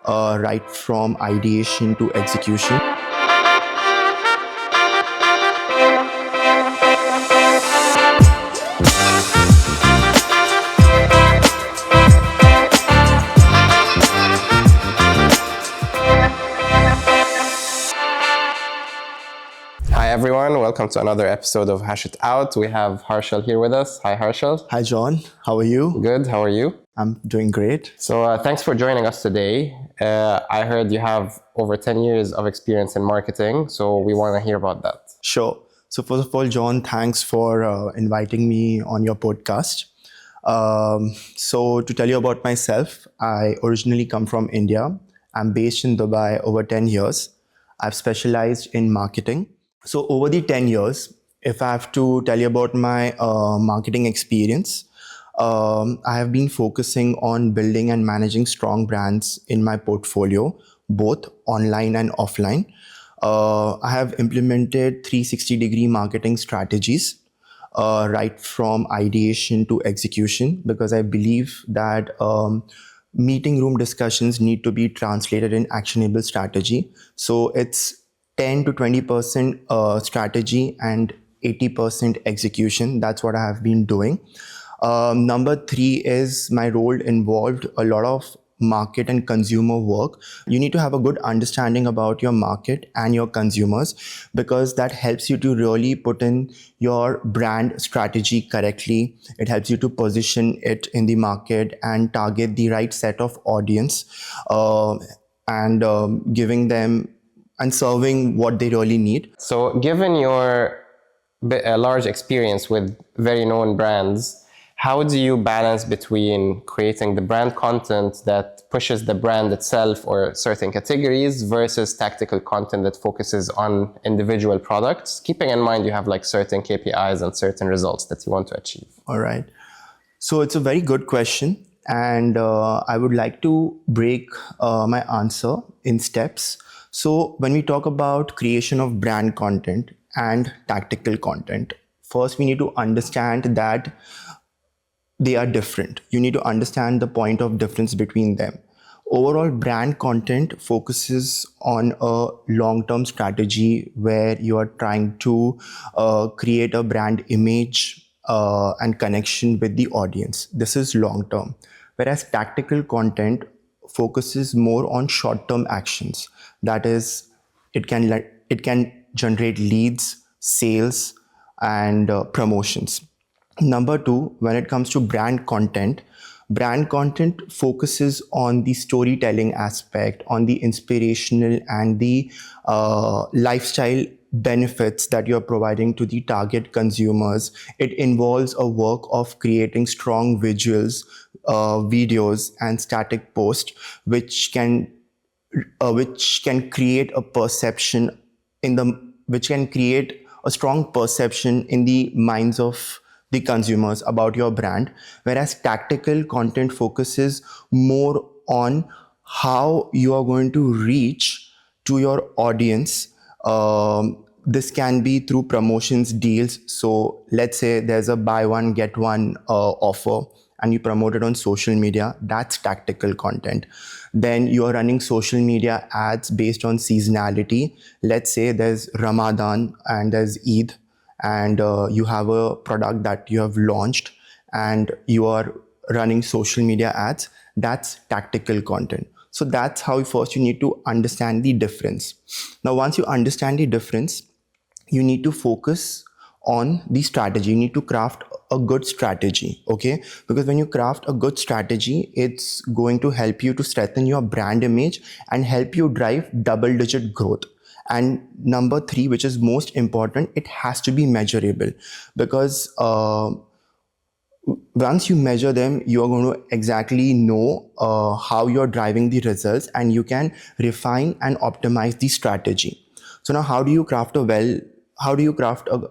right from ideation to execution. Hi everyone, welcome to another episode of Hash It Out. We have Harshal here with us. Hi Harshal. Hi, John. How are you? Good, how are you? I'm doing great. So thanks for joining us today. I heard you have over 10 years of experience in marketing, so we want to hear about that. Sure. So, first of all, John, thanks for inviting me on your podcast. So, to tell you about myself, I originally come from India. I'm based in Dubai over 10 years. I've specialized in marketing. So, over the 10 years, if I have to tell you about my marketing experience, I have been focusing on building and managing strong brands in my portfolio, both online and offline. I have implemented 360-degree marketing strategies, right from ideation to execution, because I believe that meeting room discussions need to be translated in actionable strategy. So it's 10 to 20% strategy and 80% execution. That's what I have been doing. Number three is my role involved a lot of market and consumer work. You need to have a good understanding about your market and your consumers, because that helps you to really put in your brand strategy correctly. It helps you to position it in the market and target the right set of audience, and giving them and serving what they really need. So given your large experience with very known brands, how do you balance between creating the brand content that pushes the brand itself or certain categories versus tactical content that focuses on individual products, keeping in mind you have like certain KPIs and certain results that you want to achieve? All right. So it's a very good question, and I would like to break my answer in steps. So when we talk about creation of brand content and tactical content, first we need to understand that they are different. You need to understand the point of difference between them. Overall, brand content focuses on a long-term strategy where you are trying to create a brand image and connection with the audience. This is long-term. Whereas tactical content focuses more on short-term actions. That is, it can generate leads, sales, and promotions. Number two, when it comes to brand content focuses on the storytelling aspect, on the inspirational and the lifestyle benefits that you're providing to the target consumers. It involves a work of creating strong visuals, videos, and static posts, which can create a perception which can create a strong perception in the minds of the consumers about your brand. Whereas tactical content focuses more on how you are going to reach to your audience. This can be through promotions, deals. So let's say there's a buy one get one offer, and you promote it on social media. That's tactical content. Then you are running social media ads based on seasonality. Let's say there's Ramadan and there's Eid, and you have a product that you have launched and you are running social media ads. That's tactical content. So that's how first you need to understand the difference. Now, once you understand the difference, you need to focus on the strategy. You need to craft a good strategy, okay? Because when you craft a good strategy, it's going to help you to strengthen your brand image and help you drive double-digit growth. And number three, which is most important, it has to be measurable, because once you measure them, you are going to exactly know how you're driving the results, and you can refine and optimize the strategy. So now, how do you craft a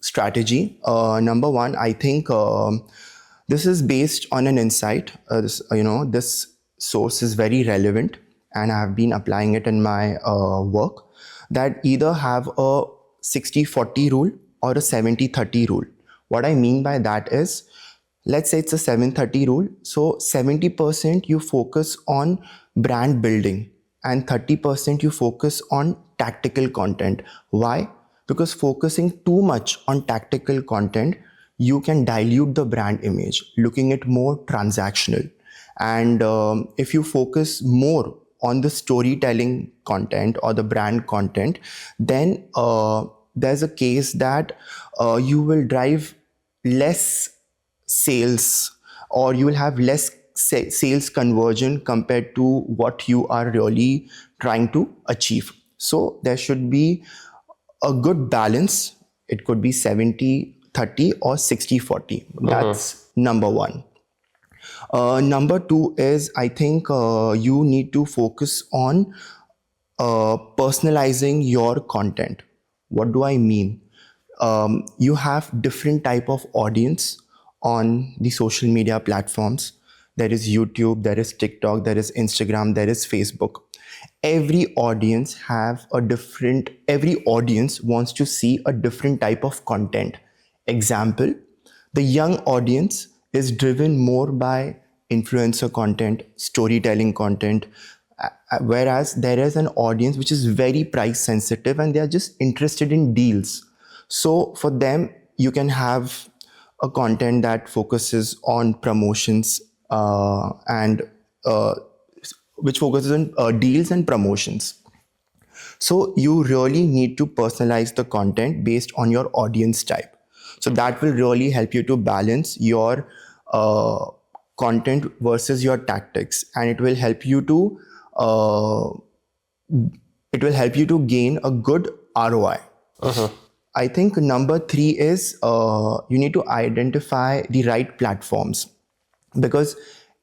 strategy? Number one, I think this is based on an insight. This source is very relevant, and I have been applying it in my work. That either have a 60-40 rule or a 70-30 rule. What I mean by that is, let's say it's a 730 rule. So 70% you focus on brand building and 30% you focus on tactical content. Why? Because focusing too much on tactical content, you can dilute the brand image, looking at more transactional. And if you focus more on the storytelling content or the brand content, then there's a case that you will drive less sales, or you will have less sales conversion compared to what you are really trying to achieve. So there should be a good balance. It could be 70/30 or 60/40. That's number one. Number two is, I think you need to focus on personalizing your content. What do I mean? You have different type of audience on the social media platforms. There is YouTube, there is TikTok, there is Instagram, there is Facebook. Every audience wants to see a different type of content. Example, the young audience is driven more by influencer content, storytelling content, whereas there is an audience which is very price sensitive and they are just interested in deals. So for them, you can have a content that focuses on promotions and which focuses on deals and promotions. So you really need to personalize the content based on your audience type. So that will really help you to balance your uh, content versus your tactics, and uh, it will help you to gain a good ROI. I think number three is you need to identify the right platforms, because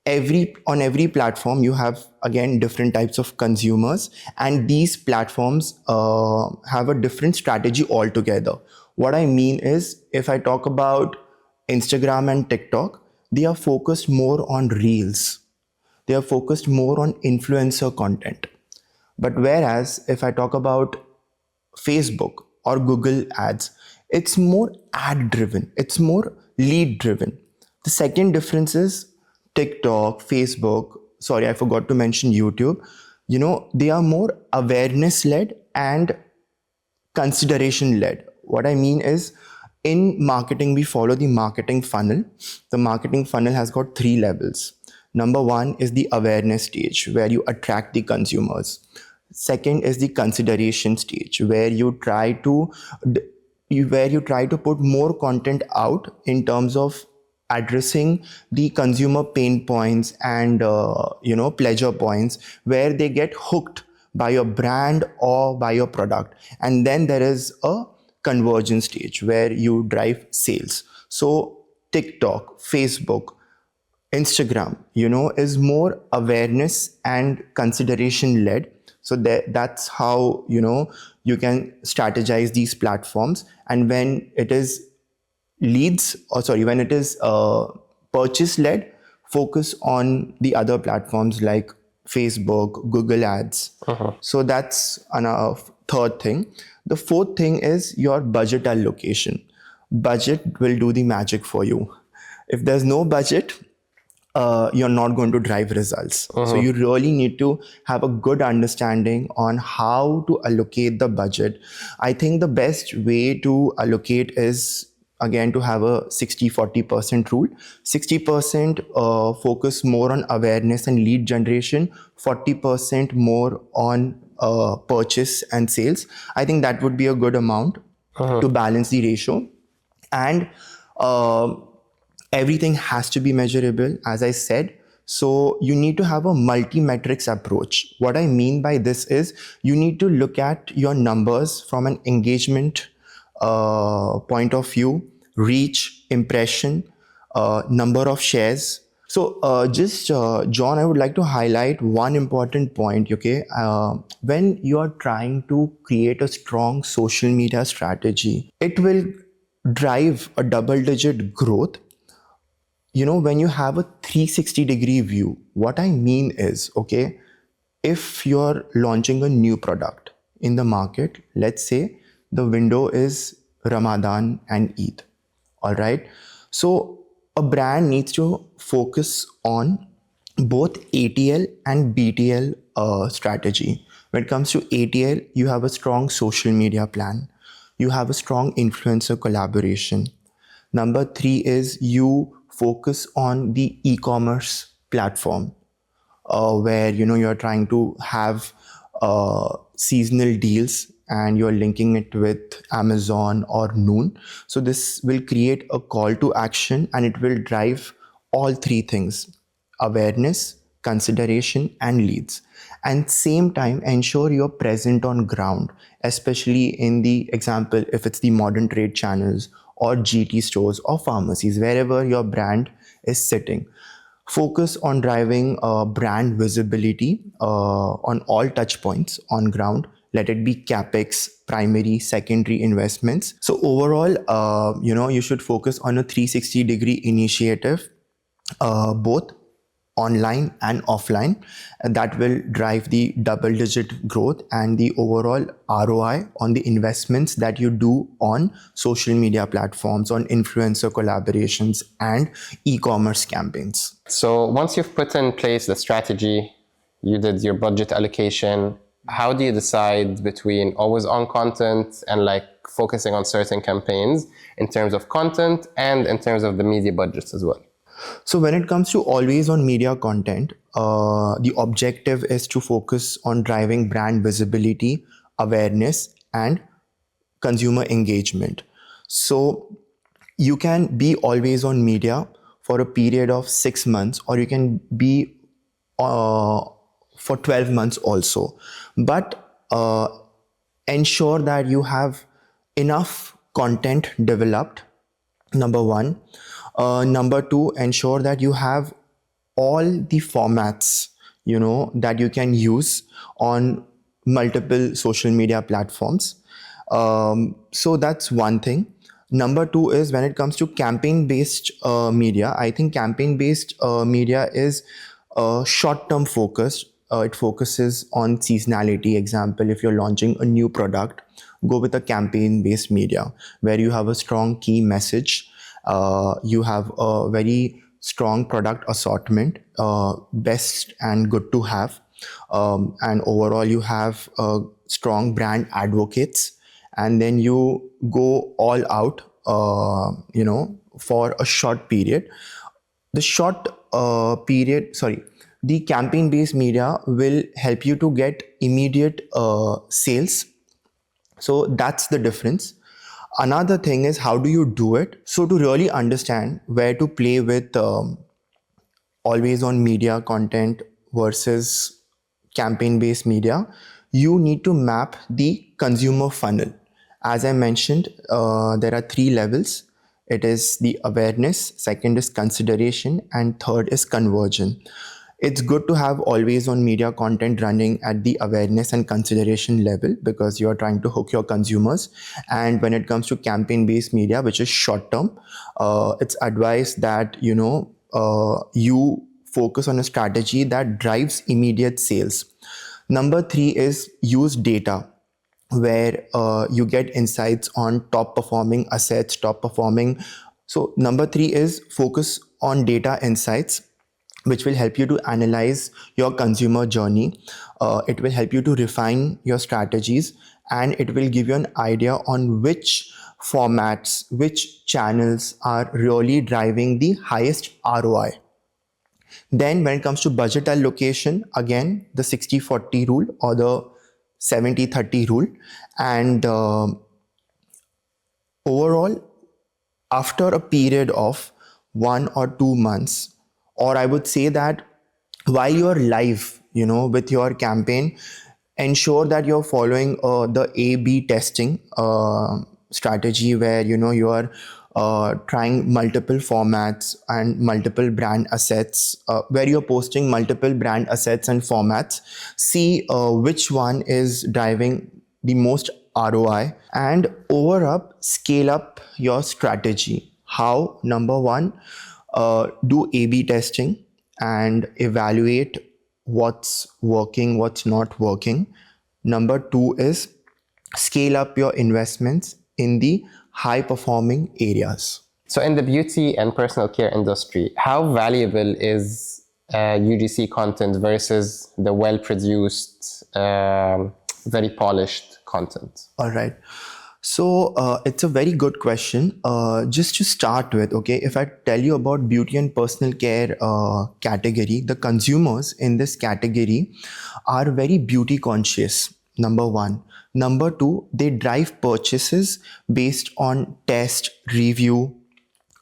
every platform you have again different types of consumers, and these platforms have a different strategy altogether. What I mean is, if I talk about Instagram and TikTok, they are focused more on reels, they are focused more on influencer content. But whereas if I talk about Facebook or Google ads, it's more ad driven, it's more lead driven. The second difference is TikTok, Facebook, sorry, I forgot to mention YouTube. They are more awareness led and consideration led. What I mean is, in marketing, we follow the marketing funnel. The marketing funnel has got three levels. Number one is the awareness stage, where you attract the consumers. Second is the consideration stage, where you try to put more content out in terms of addressing the consumer pain points and pleasure points, where they get hooked by your brand or by your product. And then there is a conversion stage where you drive sales. So TikTok, Facebook, Instagram, is more awareness and consideration led. So that's how, you can strategize these platforms. And when it is when it is purchase led, focus on the other platforms like Facebook, Google ads. So that's another third thing. The fourth thing is your budget allocation. Budget will do the magic for you. If there's no budget, you're not going to drive results. So you really need to have a good understanding on how to allocate the budget. I think the best way to allocate is, again, to have a 60/40% rule. 60% focus more on awareness and lead generation, 40% more on purchase and sales. I think that would be a good amount to balance the ratio. And uh, everything has to be measurable, as I said. So you need to have a multi-metrics approach. What I mean by this is, you need to look at your numbers from an engagement point of view, reach, impression, number of shares. So John, I would like to highlight one important point. Okay, when you are trying to create a strong social media strategy, it will drive a double-digit growth when you have a 360-degree view. What I mean is, okay, if you're launching a new product in the market, let's say the window is Ramadan and Eid, all right? So a brand needs to focus on both ATL and BTL strategy. When it comes to ATL, you have a strong social media plan, you have a strong influencer collaboration. Number three is you focus on the e-commerce platform, where you're trying to have seasonal deals and you're linking it with Amazon or Noon. So this will create a call to action and it will drive all three things: awareness, consideration, and leads. And same time, ensure you're present on ground, especially in the example if it's the modern trade channels or GT stores or pharmacies, wherever your brand is sitting. Focus on driving brand visibility on all touch points on ground. Let it be capex, primary, secondary investments. So overall, you should focus on a 360-degree initiative, both online and offline, and that will drive the double digit growth and the overall ROI on the investments that you do on social media platforms, on influencer collaborations and e-commerce campaigns. So once you've put in place the strategy, you did your budget allocation, how do you decide between always on content and like focusing on certain campaigns in terms of content and in terms of the media budgets as well? So when it comes to always on media content, the objective is to focus on driving brand visibility, awareness, and consumer engagement. So you can be always on media for a period of 6 months, or you can be for 12 months also. But ensure that you have enough content developed, number one. Number two, ensure that you have all the formats, that you can use on multiple social media platforms. So that's one thing. Number two is when it comes to campaign-based media, I think campaign-based media is short-term focused. It focuses on seasonality. Example, if you're launching a new product, go with a campaign-based media where you have a strong key message. You have a very strong product assortment, best and good to have. And overall, you have strong brand advocates. And then you go all out, for a short period. The campaign-based media will help you to get immediate sales. So that's the difference. Another thing is, how do you do it? So to really understand where to play with always on media content versus campaign-based media, you need to map the consumer funnel. As I mentioned, there are three levels. It is the awareness, second is consideration, and third is conversion. It's good to have always on media content running at the awareness and consideration level because you're trying to hook your consumers. And when it comes to campaign based media, which is short term, it's advised that you focus on a strategy that drives immediate sales. Number three is use data, where you get insights on top performing assets, top performing. So number three is focus on data insights, which will help you to analyze your consumer journey. It will help you to refine your strategies, and it will give you an idea on which formats, which channels are really driving the highest ROI. Then when it comes to budget allocation, again, the 60-40 rule or the 70-30 rule. And overall, after a period of 1 or 2 months, or I would say that while you're live, with your campaign, ensure that you're following the A/B testing strategy, where you are trying multiple formats and multiple brand assets, where you're posting multiple brand assets and formats. See which one is driving the most ROI, and scale up your strategy. How? Number one, do A/B testing and evaluate what's working, what's not working. Number two is scale up your investments in the high performing areas. So in the beauty and personal care industry, how valuable is UGC content versus the well-produced, very polished content? All right. So it's a very good question. Just to start with, okay, if I tell you about beauty and personal care category, the consumers in this category are very beauty conscious. Number one. Number two, they drive purchases based on test, review,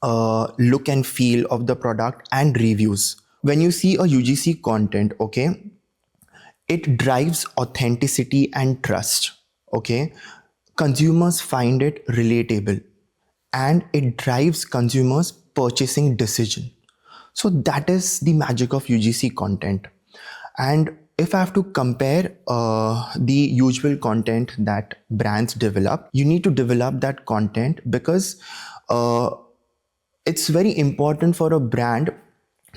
look and feel of the product and reviews. When you see a UGC content, okay, it drives authenticity and trust. Okay, consumers find it relatable and it drives consumers purchasing decision. So that is the magic of UGC content. And if I have to compare the usual content that brands develop, you need to develop that content because it's very important for a brand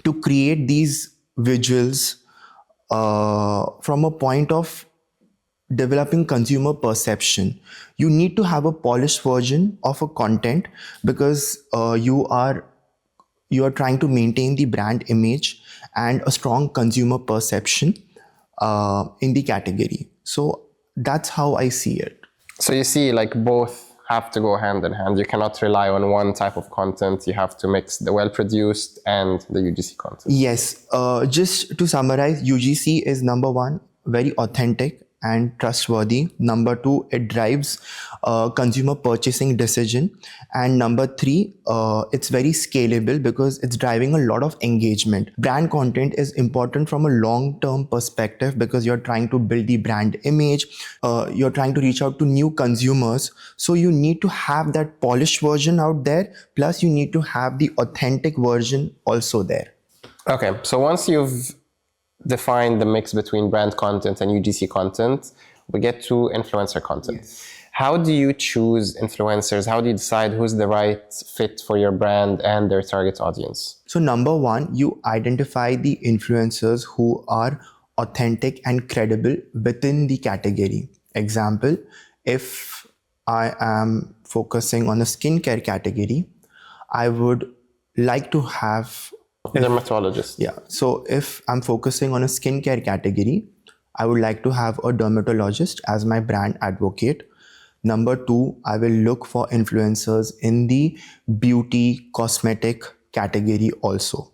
to create these visuals from a point of developing consumer perception. You need to have a polished version of a content because you are trying to maintain the brand image and a strong consumer perception in the category. So that's how I see it. So you see, like both have to go hand in hand. You cannot rely on one type of content. You have to mix the well-produced and the UGC content. Yes, just to summarize, UGC is number one, very authentic and trustworthy. Number two, it drives consumer purchasing decision. And number three, it's very scalable because it's driving a lot of engagement. Brand content is important from a long-term perspective because you're trying to build the brand image, you're trying to reach out to new consumers. So you need to have that polished version out there, plus you need to have the authentic version also there. Okay, so once you've defined the mix between brand content and UGC content, we get to influencer content. Yes. How do you choose influencers? How do you decide who's the right fit for your brand and their target audience? So number one, you identify the influencers who are authentic and credible within the category. Example, if I am focusing on a skincare category, I would like to have dermatologist. Yeah. So if I'm focusing on a skincare category, I would like to have a dermatologist as my brand advocate. Number two, I will look for influencers in the beauty cosmetic category also.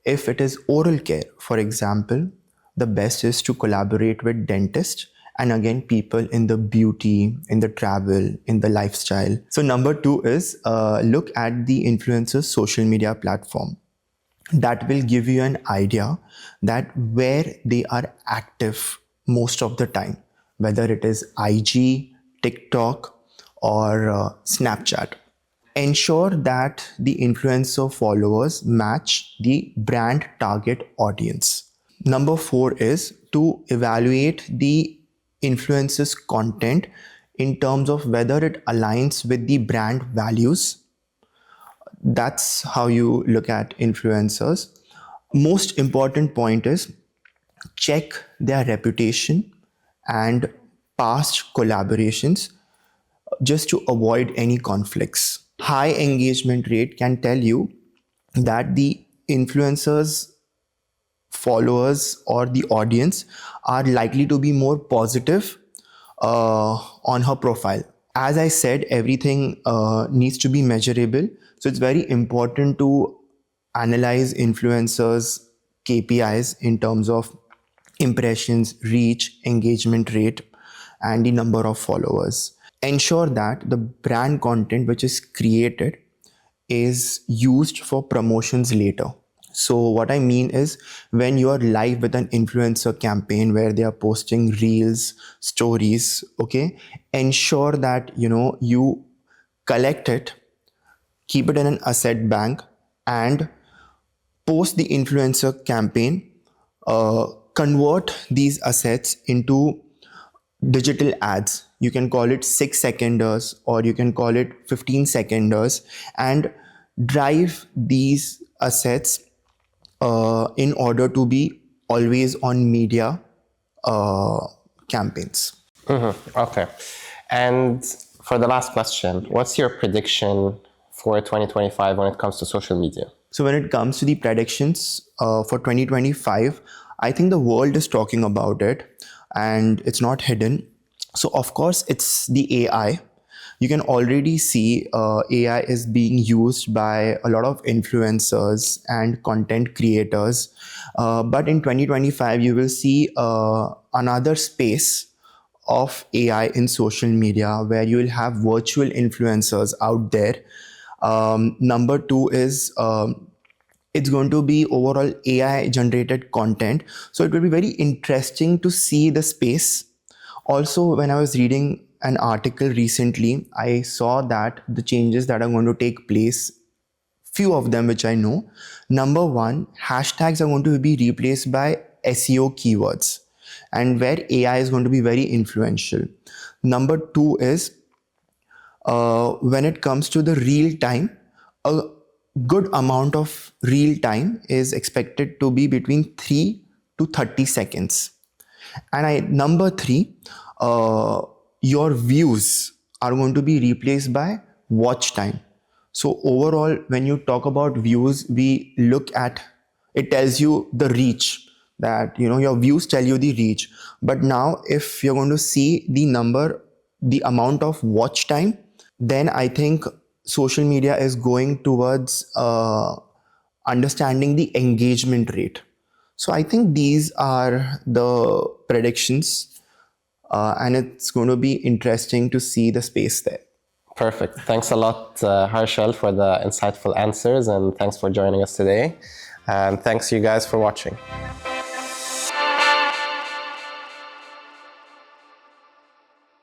If it is oral care, for example, the best is to collaborate with dentists and again people in the beauty, in the travel, in the lifestyle. So number two is look at the influencer's social media platform. That will give you an idea that where they are active most of the time, whether it is IG, TikTok or Snapchat. Ensure that the influencer followers match the brand target audience. Number four is to evaluate the influencer's content in terms of whether it aligns with the brand values. That's how you look at influencers. Most important point is check their reputation and past collaborations just to avoid any conflicts. High engagement rate can tell you that the influencers followers or the audience are likely to be more positive on her profile. As I said, everything needs to be measurable. So it's very important to analyze influencers' KPIs in terms of impressions, reach, engagement rate, and the number of followers. Ensure that the brand content which is created is used for promotions later. So what I mean is when you are live with an influencer campaign where they are posting reels, stories, okay, ensure that you collect it, keep it in an asset bank and post the influencer campaign, convert these assets into digital ads. You can call it 6 seconders or you can call it 15 seconders and drive these assets in order to be always on media campaigns. Okay. And for the last question, what's your prediction for 2025 when it comes to social media? So when it comes to the predictions for 2025, I think the world is talking about it and it's not hidden. So of course, it's the AI. You can already see AI is being used by a lot of influencers and content creators. But in 2025, you will see another space of AI in social media where you will have virtual influencers out there. Number two is it's going to be overall AI generated content. So it will be very interesting to see the space. Also, when I was reading an article recently, I saw that the changes that are going to take place, few of them which I know. Number one, hashtags are going to be replaced by SEO keywords, and where AI is going to be very influential. Number two is when it comes to the real time, a good amount of real time is expected to be between 3 to 30 seconds. And number three, your views are going to be replaced by watch time. So overall, when you talk about views, we look at it tells you the reach, that your views tell you the reach. But now if you're going to see the number, the amount of watch time, then I think social media is going towards understanding the engagement rate. So I think these are the predictions, and it's going to be interesting to see the space there. Perfect. Thanks a lot, Harshal, for the insightful answers, and thanks for joining us today. And thanks you guys for watching.